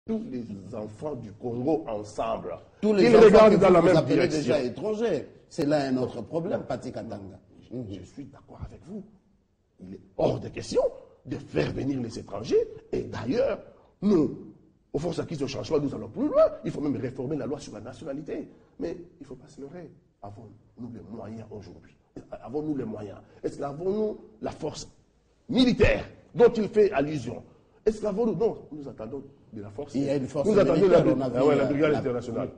tous les enfants du Congo ensemble. Tous les Ils enfants regardent que dans la vous même appelez direction. déjà étrangers. C'est là un autre problème, Pati Katanga. Je suis d'accord avec vous. Il est hors de question de faire venir les étrangers. Et d'ailleurs, nous, aux forces acquises au changement, nous allons plus loin. Il faut même réformer la loi sur la nationalité. Mais il ne faut pas se leurrer. Avons-nous les moyens aujourd'hui? Avons-nous les moyens? Est-ce qu'avons-nous la force militaire dont il fait allusion? Est-ce qu'avons-nous? Non, nous attendons de la force. Il y a une force nous attendons militaire, la brigade internationale.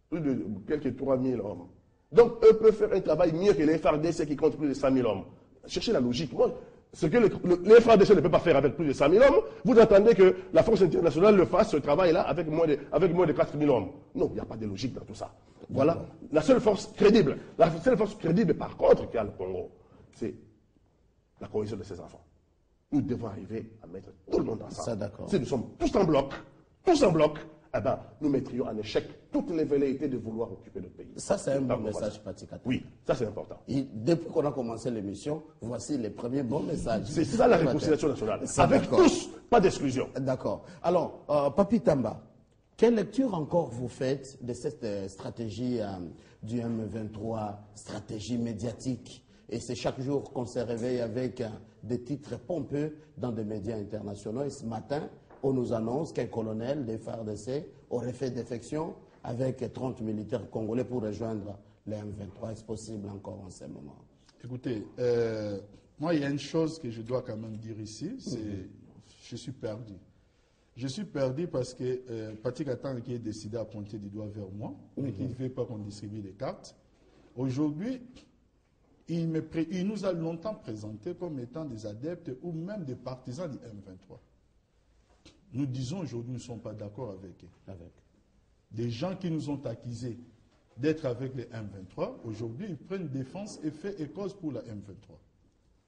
Plus de quelques 3000 hommes. Donc, eux peuvent faire un travail mieux que les FARDC qui comptent plus de 100 000 hommes. Cherchez la logique. Moi, ce que les FARDC ne peut pas faire avec plus de 100 000 hommes, vous attendez que la force internationale le fasse, ce travail-là, avec moins de 4 000 hommes. Non, il n'y a pas de logique dans tout ça. Voilà la seule force crédible. La seule force crédible, par contre, qu'il y a le Congo, c'est la cohésion de ses enfants. Nous devons arriver à mettre tout le monde ensemble. Ça, d'accord. Si nous sommes tous en bloc, eh ben, nous mettrions en échec toutes les velléités de vouloir occuper notre pays. Ça, c'est un bon message, Pati Katanga. Oui, ça c'est important. Et depuis qu'on a commencé l'émission, voici les premiers bons messages. C'est ça la réconciliation nationale. Ça, avec tous, pas d'exclusion. D'accord. Alors, Papi Tamba, quelle lecture encore vous faites de cette stratégie du M23, stratégie médiatique? Et c'est chaque jour qu'on se réveille avec des titres pompeux dans des médias internationaux. Et ce matin, on nous annonce qu'un colonel des FARDC aurait fait défection avec 30 militaires congolais pour rejoindre les M23. Est-ce possible encore en ce moment? Écoutez, moi, il y a une chose que je dois quand même dire ici, c'est je suis perdu. Je suis perdu parce que Pati Katanga qui est décidé à pointer du doigt vers moi, mais qui ne veut pas qu'on distribue les cartes. Aujourd'hui, il nous a longtemps présenté comme étant des adeptes ou même des partisans du M23. Nous disons aujourd'hui, nous ne sommes pas d'accord avec eux. Des gens qui nous ont accusés d'être avec les M23, aujourd'hui, ils prennent défense et fait et cause pour la M23.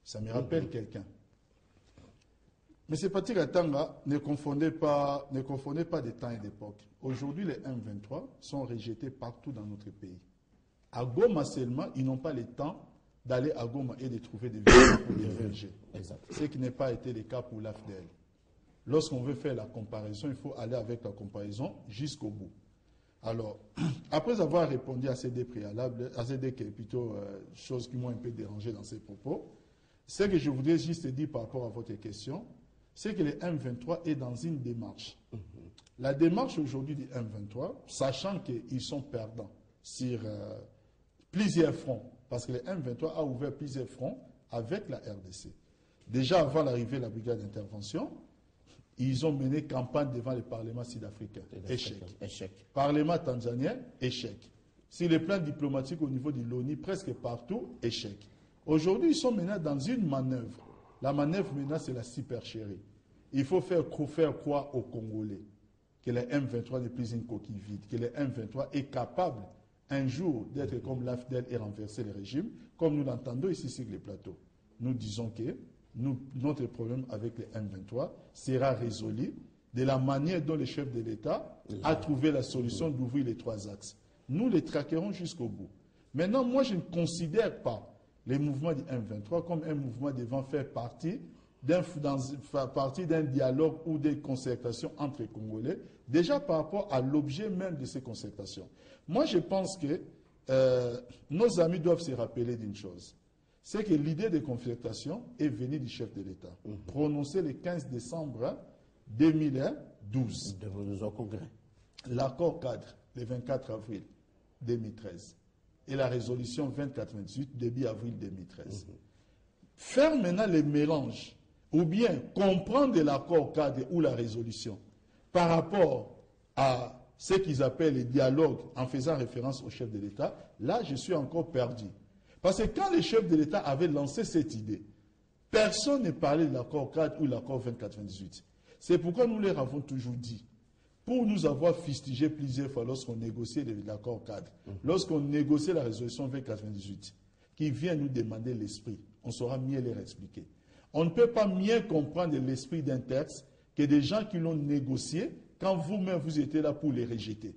Ça me rappelle quelqu'un. Mais c'est Pati Katanga, ne confondez pas des temps et d'époque. Aujourd'hui, les M23 sont rejetés partout dans notre pays. À Goma seulement, ils n'ont pas le temps d'aller à Goma et de trouver des victimes pour les réfugiés. Ce qui n'a pas été le cas pour l'AFDL. Lorsqu'on veut faire la comparaison, il faut aller avec la comparaison jusqu'au bout. Alors, après avoir répondu à ces deux préalables, à ces deux plutôt choses qui m'ont un peu dérangé dans ces propos, ce que je voudrais juste dire par rapport à votre question, c'est que le M23 est dans une démarche. La démarche aujourd'hui du M23, sachant qu'ils sont perdants sur plusieurs fronts, parce que le M23 a ouvert plusieurs fronts avec la RDC. Déjà avant l'arrivée de la brigade d'intervention, ils ont mené campagne devant le Parlement sud-africain. Échec. Parlement tanzanien, échec. Sur le plan diplomatique au niveau de l'ONU, presque partout, échec. Aujourd'hui, ils sont maintenant dans une manœuvre. La manœuvre maintenant, c'est la supercherie. Il faut faire croire aux Congolais que le M23 n'est plus une coquille vide, que le M23 est capable un jour d'être comme l'AFDL et renverser le régime, comme nous l'entendons ici sur les plateaux. Nous disons que notre problème avec le M23 sera résolu de la manière dont le chef de l'État a trouvé la solution d'ouvrir les 3 axes. Nous les traquerons jusqu'au bout. Maintenant, moi, je ne considère pas les mouvements du M23 comme un mouvement devant faire partie d'un dialogue ou des concertations entre les Congolais, déjà par rapport à l'objet même de ces concertations. Moi, je pense que nos amis doivent se rappeler d'une chose. C'est que l'idée de concertation est venue du chef de l'État, prononcée le 15 décembre 2012. Au Congrès. L'accord cadre, le 24 avril 2013. Et la résolution 2098, début avril 2013. Faire maintenant les mélanges, ou bien comprendre l'accord cadre ou la résolution par rapport à ce qu'ils appellent les dialogues en faisant référence au chef de l'État, là, je suis encore perdu. Parce que quand les chefs de l'État avaient lancé cette idée, personne ne parlait de l'accord cadre ou l'accord 2098. C'est pourquoi nous leur avons toujours dit, pour nous avoir fustigé plusieurs fois lorsqu'on négociait l'accord cadre, lorsqu'on négociait la résolution 2098, qui vient nous demander l'esprit, on saura mieux leur expliquer. On ne peut pas mieux comprendre l'esprit d'un texte que des gens qui l'ont négocié quand vous-même vous étiez là pour les rejeter.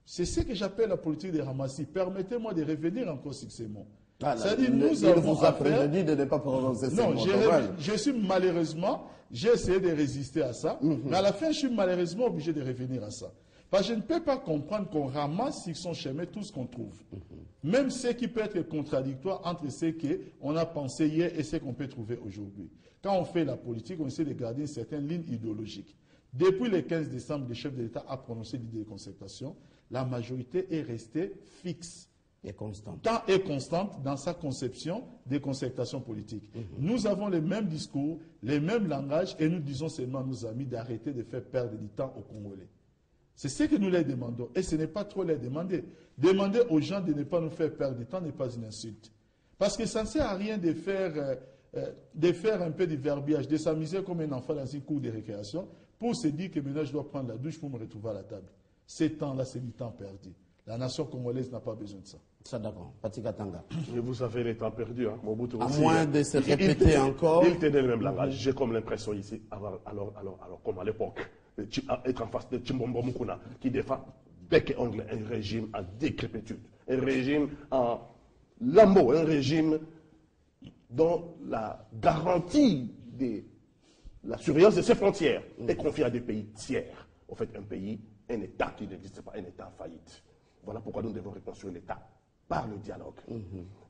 C'est ce que j'appelle la politique de Ramassi. Permettez-moi de revenir encore sur ces mots. C'est-à-dire, nous avons prévenu de ne pas prononcer ces mots. Non, je suis malheureusement j'ai essayé de résister à ça, mais à la fin, je suis malheureusement obligé de revenir à ça. Parce que je ne peux pas comprendre qu'on ramasse sur son chemin tout ce qu'on trouve. Même ce qui peut être contradictoire entre ce qu'on a pensé hier et ce qu'on peut trouver aujourd'hui. Quand on fait la politique, on essaie de garder une certaine ligne idéologique. Depuis le 15 décembre, le chef de l'État a prononcé l'idée de concertation. La majorité est restée fixe. Et constante. Et constante dans sa conception des concertations politiques. Nous avons les mêmes discours, les mêmes langages, et nous disons seulement à nos amis d'arrêter de faire perdre du temps aux Congolais. C'est ce que nous leur demandons. Et ce n'est pas trop leur demander. Demander aux gens de ne pas nous faire perdre du temps n'est pas une insulte. Parce que ça ne sert à rien de faire un peu de verbiage, de s'amuser comme un enfant dans une cour de récréation pour se dire que maintenant je dois prendre la douche pour me retrouver à la table. Ces temps-là, c'est du temps perdu. La nation congolaise n'a pas besoin de ça. Ça d'accord. Patika Tanga. Et vous savez les temps perdus. Hein. Mobutu À aussi, moins de se répéter encore. Il tenait le même langage. J'ai comme l'impression ici, alors comme à l'époque, être en face de Chimbombo Mukuna, qui défend bec et ongle un régime en décrépitude, un régime en lambeau, un régime dont la garantie de la surveillance de ses frontières est confiée à des pays tiers. En fait, un État qui n'existe pas, un État en faillite. Voilà pourquoi nous devons reconstruire l'État par le dialogue.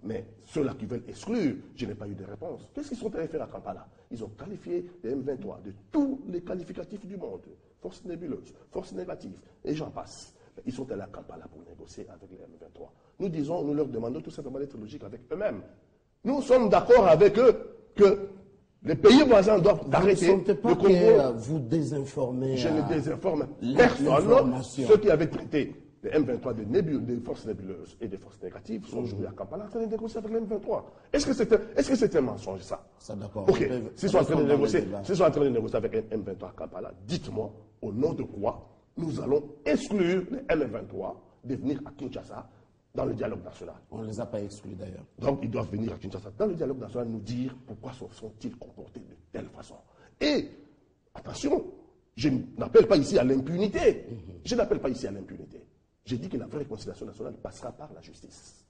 Mais ceux-là qui veulent exclure, je n'ai pas eu de réponse. Qu'est-ce qu'ils sont allés faire à Kampala? Ils ont qualifié les M23 de tous les qualificatifs du monde. Force nébuleuse, force négative, et j'en passe. Ils sont allés à Kampala pour négocier avec les M23. Nous leur demandons tout simplement d'être logiques avec eux-mêmes. Nous sommes d'accord avec eux que les pays voisins doivent arrêter. Vous ne sentez pas que vous désinformez? Je ne désinforme personne. Ceux qui avaient traité les M23 des forces nébuleuses et des forces négatives sont aujourd'hui à Kampala en train de négocier avec les M23. Est-ce que c'est un mensonge, ça? Ça, d'accord. Ok. S'ils sont en train de négocier avec un M23 à Kampala, dites-moi au nom de quoi nous allons exclure les M23 de venir à Kinshasa dans le dialogue national. On ne les a pas exclus d'ailleurs. Donc ils doivent venir à Kinshasa dans le dialogue national nous dire pourquoi sont-ils comportés de telle façon. Et attention, je n'appelle pas ici à l'impunité. Je n'appelle pas ici à l'impunité. J'ai dit que la vraie réconciliation nationale passera par la justice.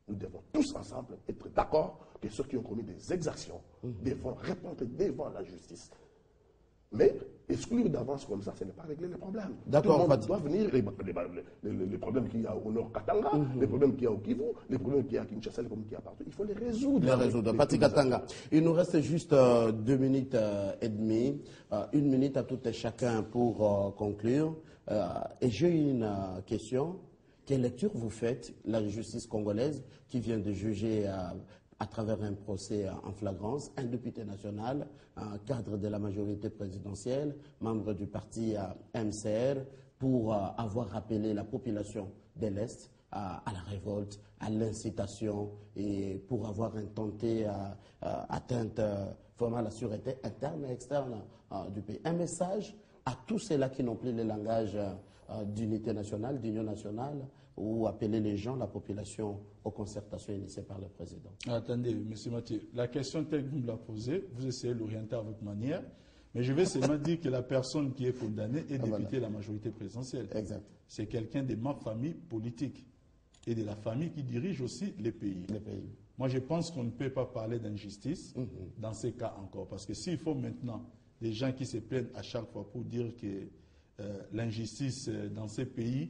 Nous devons tous ensemble être d'accord que ceux qui ont commis des exactions devront répondre devant la justice. Mais exclure d'avance comme ça, ce n'est pas régler les problèmes. D'accord, tout le monde doit venir, les problèmes qu'il y a au nord Katanga, les problèmes qu'il y a au Kivu, les problèmes qu'il y a à Kinshasa, les problèmes qu'il y a partout, il faut les résoudre. Les résoudre. Patika Tanga. Il nous reste juste 2 minutes et demie, 1 minute à tout et chacun pour conclure. Et j'ai une question. Quelle lecture vous faites, la justice congolaise qui vient de juger à travers un procès en flagrance, un député national, un cadre de la majorité présidentielle, membre du parti MCR, pour avoir rappelé la population de l'Est à la révolte, à l'incitation et pour avoir intenté atteinte vraiment à la sûreté interne et externe du pays. Un message à tous ceux-là qui n'ont plus le langage d'unité nationale, d'union nationale, ou appeler les gens, la population, aux concertations initiées par le président. Attendez, M. Mathieu, la question telle que vous me la posez, vous essayez de l'orienter à votre manière, mais je vais seulement dire que la personne qui est condamnée est députée de la majorité présidentielle. Exact. C'est quelqu'un de ma famille politique et de la famille qui dirige aussi les pays. Moi, je pense qu'on ne peut pas parler d'injustice dans ces cas encore, parce que s'il faut maintenant des gens qui se plaignent à chaque fois pour dire que l'injustice dans ces pays,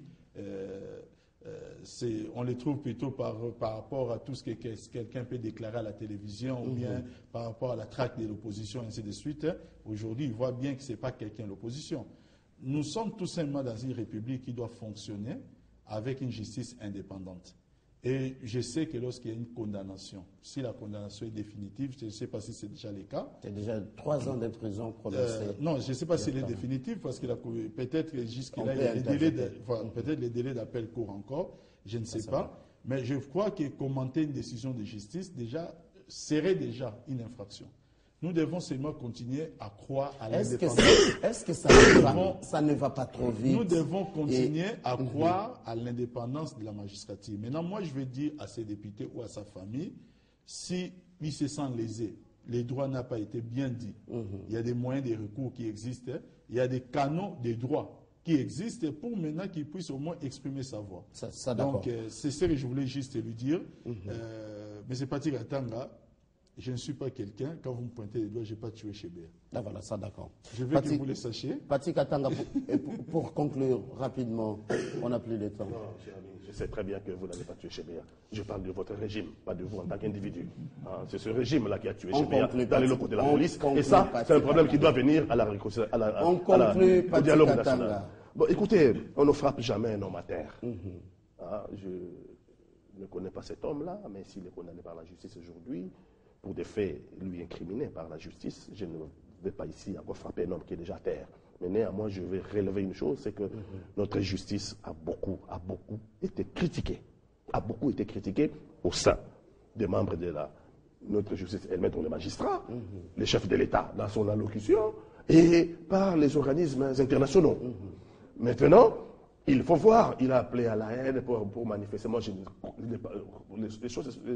on les trouve plutôt par rapport à tout ce que quelqu'un peut déclarer à la télévision ou bien par rapport à la traque de l'opposition, ainsi de suite. Aujourd'hui, ils voient bien que ce n'est pas quelqu'un de l'opposition. Nous sommes tout simplement dans une république qui doit fonctionner avec une justice indépendante. Et je sais que lorsqu'il y a une condamnation, si la condamnation est définitive, je ne sais pas si c'est déjà le cas. C'est déjà 3 ans de prison prononcée. Non, je ne sais pas si elle est définitive, parce que peut-être jusque-là, il y a peut-être les délais d'appel courent encore, je ne sais pas. Mais je crois que commenter une décision de justice serait déjà une infraction. Nous devons seulement continuer à croire à l'indépendance. Est-ce que ça ne va pas trop vite? Nous devons continuer à croire à l'indépendance de la magistrature. Maintenant, moi, je vais dire à ces députés ou à sa famille, s'ils se sentent lésés, les droits n'ont pas été bien dit. Il y a des moyens de recours qui existent. Il y a des canaux de droits qui existent pour maintenant qu'ils puissent au moins exprimer sa voix. Ça, donc, c'est ce que je voulais juste lui dire. Mais c'est Patrick Atanga. je ne suis pas quelqu'un, quand vous me pointez les doigts, je n'ai pas tué Chebea. Ah, voilà, ça d'accord. Je veux que vous le sachiez. Patrick Katanga, pour conclure rapidement, on n'a plus de temps. Non, cher ami, je sais très bien que vous n'avez pas tué Chebea. Je parle de votre régime, pas de vous en tant qu'individu. Hein, c'est ce régime-là qui a tué Chebea dans les locaux de la police. Et ça, c'est un problème qui doit venir à au dialogue national. Bon, écoutez, on ne frappe jamais un homme à terre. Ah, je ne connais pas cet homme-là, mais s'il est condamné par la justice aujourd'hui, pour des faits lui incriminés par la justice, je ne vais pas ici encore frapper un homme qui est déjà à terre. Mais néanmoins, je vais relever une chose, c'est que notre justice a beaucoup été critiquée. A beaucoup été critiquée au sein des membres de notre justice elle-même, dont les magistrats, les chefs de l'État dans son allocution, et par les organismes internationaux. Maintenant, il faut voir, il a appelé à la haine pour manifester. Moi, les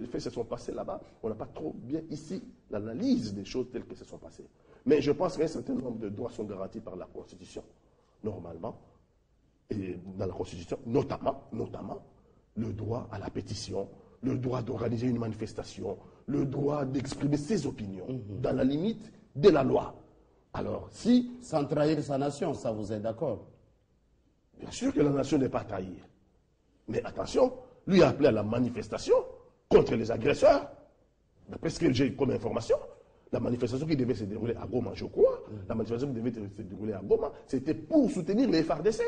faits se sont passés là-bas. On n'a pas trop bien ici l'analyse des choses telles que se sont passées. Mais je pense qu'un certain nombre de droits sont garantis par la Constitution, normalement. Et dans la Constitution, notamment, le droit à la pétition, le droit d'organiser une manifestation, le droit d'exprimer ses opinions, dans la limite de la loi. Alors, si... Sans trahir sa nation, ça vous est d'accord? Bien sûr que la nation n'est pas à trahir. Mais attention, lui a appelé à la manifestation contre les agresseurs. D'après ce que j'ai comme information, la manifestation qui devait se dérouler à Goma, je crois, la manifestation qui devait se dérouler à Goma, c'était pour soutenir les FARDC.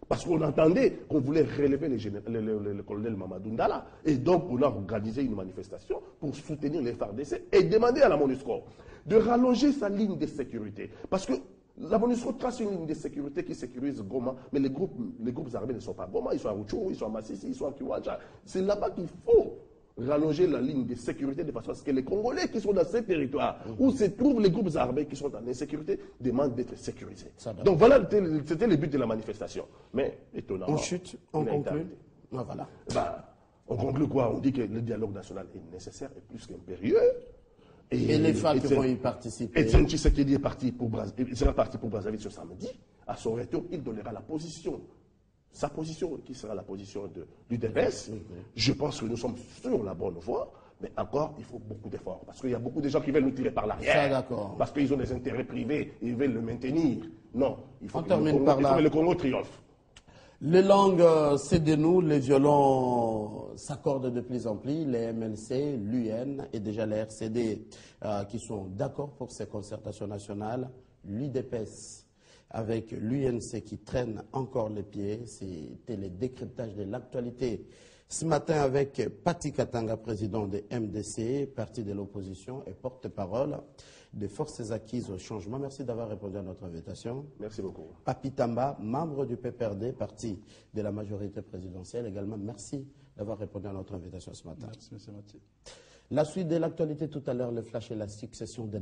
Parce qu'on entendait qu'on voulait relever le colonel Mamadou Ndala. Et donc, on a organisé une manifestation pour soutenir les FARDC et demander à la MONUSCO de rallonger sa ligne de sécurité. Parce que la MONUSCO trace une ligne de sécurité qui sécurise Goma, mais les groupes armés ne sont pas à Goma, ils sont à Rutshuru, ils sont à Massissi, ils sont à Kiwanja. C'est là-bas qu'il faut rallonger la ligne de sécurité de façon à ce que les Congolais qui sont dans ces territoires, où se trouvent les groupes armés qui sont en insécurité, demandent d'être sécurisés. Donc voilà, c'était le but de la manifestation. Mais étonnamment... On chute, on conclut. Ah, voilà. On conclut quoi? On dit que le dialogue national est nécessaire et plus qu'impérieux. Et les femmes qui vont y participer. Etienne Tshisekedi sera parti pour Brazzaville ce samedi. À son retour, il donnera sa position, qui sera la position de l'UDPS. Je pense que nous sommes sur la bonne voie, mais encore, il faut beaucoup d'efforts. Parce qu'il y a beaucoup de gens qui veulent nous tirer par l'arrière. Parce qu'ils ont des intérêts privés, ils veulent le maintenir. Non, il faut que le Congo triomphe. Les langues cédent-nous, les violons s'accordent de plus en plus, les MLC, l'UN et déjà les RCD qui sont d'accord pour ces concertations nationales, l'UDPS avec l'UNC qui traîne encore les pieds. C'était le décryptage de l'actualité ce matin avec Patrick Katanga, président de MDC, parti de l'opposition et porte-parole des forces acquises au changement. Merci d'avoir répondu à notre invitation. Merci beaucoup. Papi Tamba, membre du PPRD, parti de la majorité présidentielle, également merci d'avoir répondu à notre invitation ce matin. Merci, M. Mathieu. La suite de l'actualité tout à l'heure, le flash et la succession des